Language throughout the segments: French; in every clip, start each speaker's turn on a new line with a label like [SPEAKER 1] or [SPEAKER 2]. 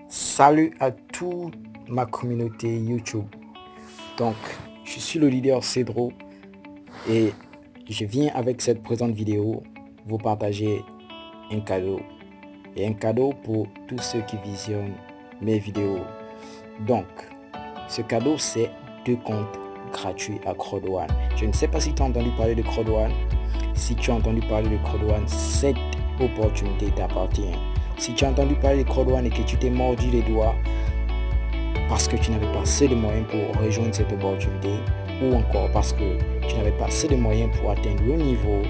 [SPEAKER 1] Salut à toute ma communauté YouTube. Donc, je suis le leader Cédro et je viens avec cette présente vidéo vous partager un cadeau. Et un cadeau pour tous ceux qui visionnent mes vidéos. Donc, ce cadeau, c'est 2 comptes gratuits à Crowd1. Je ne sais pas si tu as entendu parler de Crowd1. Si tu as entendu parler de Crowd1, cette opportunité t'appartient. Si tu as entendu parler de Crowd1 et que tu t'es mordu les doigts parce que tu n'avais pas assez de moyens pour rejoindre cette opportunité, ou encore parce que tu n'avais pas assez de moyens pour atteindre le niveau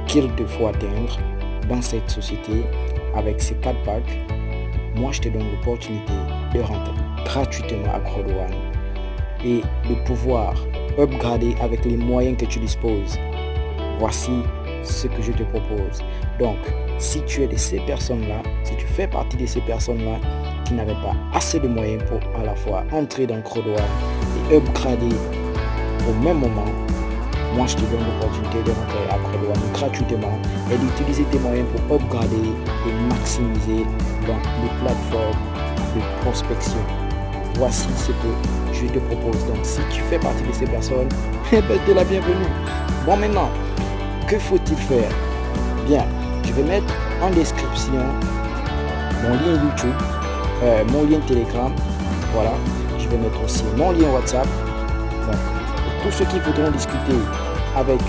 [SPEAKER 1] qu'il te faut atteindre dans cette société avec ces 4 packs, moi je te donne l'opportunité de rentrer gratuitement à Crowd1 et de pouvoir upgrader avec les moyens que tu disposes. Voici ce que je te propose. Donc, si tu es de ces personnes-là, si tu fais partie de ces personnes-là qui n'avaient pas assez de moyens pour à la fois entrer dans Crowd1 et upgrader au même moment, moi je te donne l'opportunité de rentrer à Crowd1 gratuitement et d'utiliser tes moyens pour upgrader et maximiser dans les plateformes de prospection. Voici ce que je te propose. Donc si tu fais partie de ces personnes, tu es la bienvenue. Bon, maintenant, que faut-il faire? Bien, je vais mettre en description mon lien YouTube, mon lien Telegram, voilà. Je vais mettre aussi mon lien WhatsApp. Donc, pour tous ceux qui voudront discuter avec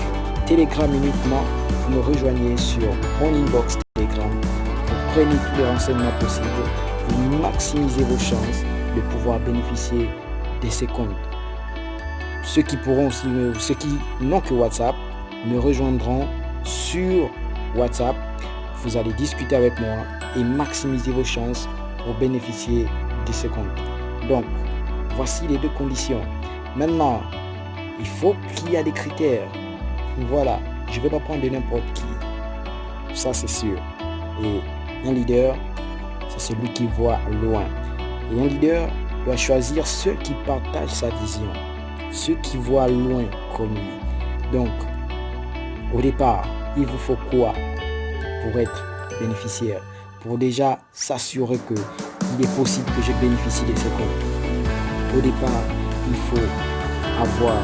[SPEAKER 1] Telegram uniquement, vous me rejoignez sur mon inbox Telegram. Vous prenez tous les renseignements possibles, vous maximisez vos chances de pouvoir bénéficier de ces comptes. Ceux qui n'ont que WhatsApp me rejoindront sur WhatsApp. Vous allez discuter avec moi et maximiser vos chances pour bénéficier de ces comptes. Donc, voici les 2 conditions. Maintenant, il faut qu'il y ait des critères. Voilà, je ne vais pas prendre de n'importe qui. Ça, c'est sûr. Et un leader, c'est celui qui voit loin. Et un leader doit choisir ceux qui partagent sa vision, ceux qui voient loin comme lui. Donc, au départ, il vous faut quoi pour être bénéficiaire? Pour déjà s'assurer qu'il est possible que je bénéficie de ces comptes. Au départ, il faut avoir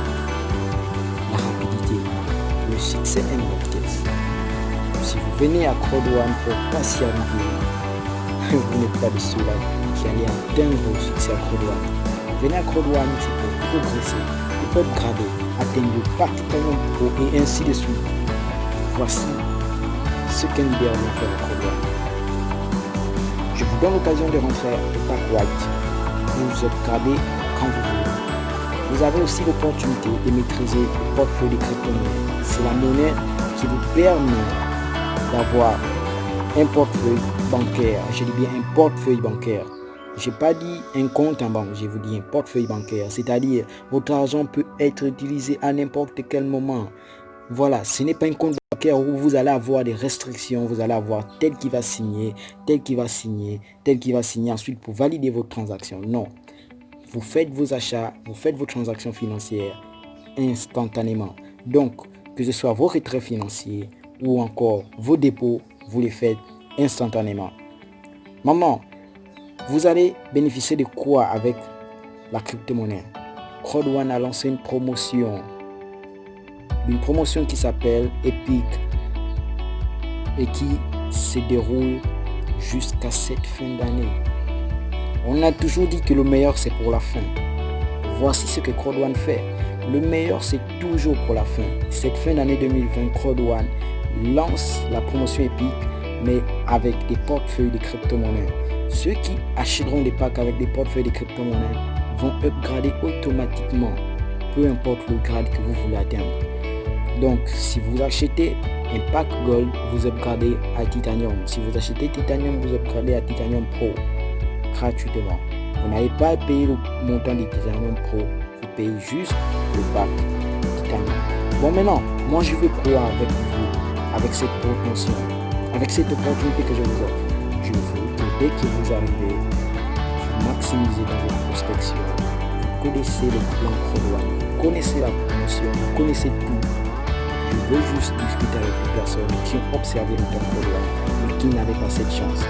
[SPEAKER 1] la rapidité. Le succès est une vitesse. Si vous venez à Crowd1 pour pas s'y arriver, vous n'êtes pas de ceux-là qui allez atteindre le succès à Crowd1. Vous venez à Crowd1, c'est pour progresser, pour upgrader, atteindre le pack Titanium Pro et ainsi de suite. Voici ce qu'un leader vient faire à Crowd1. Je vous donne l'occasion de rentrer au pack White. Vous upgradez quand vous voulez. Vous avez aussi l'opportunité de maîtriser le portefeuille de crypto-monnaie. C'est la monnaie qui vous permet d'avoir un portefeuille bancaire. Je dis bien un portefeuille bancaire. Je n'ai pas dit un compte en banque, je vous dis un portefeuille bancaire. C'est-à-dire, votre argent peut être utilisé à n'importe quel moment. Voilà, ce n'est pas un compte bancaire où vous allez avoir des restrictions. Vous allez avoir tel qui va signer, tel qui va signer, tel qui va signer ensuite pour valider votre transaction. Non. Vous faites vos achats, vous faites vos transactions financières instantanément. Donc, que ce soit vos retraits financiers ou encore vos dépôts, vous les faites instantanément. Maman, vous allez bénéficier de quoi avec la crypto-monnaie? Crowd1 a lancé une promotion qui s'appelle Epic et qui se déroule jusqu'à cette fin d'année. On a toujours dit que le meilleur c'est pour la fin. Voici ce que Crowd1 fait. Le meilleur c'est toujours pour la fin. Cette fin d'année 2020, Crowd1 lance la promotion Epic, mais avec des portefeuilles de crypto-monnaies. Ceux qui achèteront des packs avec des portefeuilles de crypto-monnaies vont upgrader automatiquement, peu importe le grade que vous voulez atteindre. Donc, si vous achetez un pack Gold, vous upgradez à Titanium. Si vous achetez Titanium, vous upgradez à Titanium Pro gratuitement. Vous n'avez pas à payer le montant de Titanium Pro, vous payez juste le pack Titanium. Bon, maintenant, moi je veux quoi avec vous, avec cette promotion, avec cette opportunité que je vous offre? Je veux que dès que vous arrivez, vous maximisez dans votre prospection. Vous connaissez le plan Crowd1, vous connaissez la promotion, vous connaissez tout. Je veux juste discuter avec les personnes qui ont observé le plan Crowd1 et qui n'avaient pas cette chance.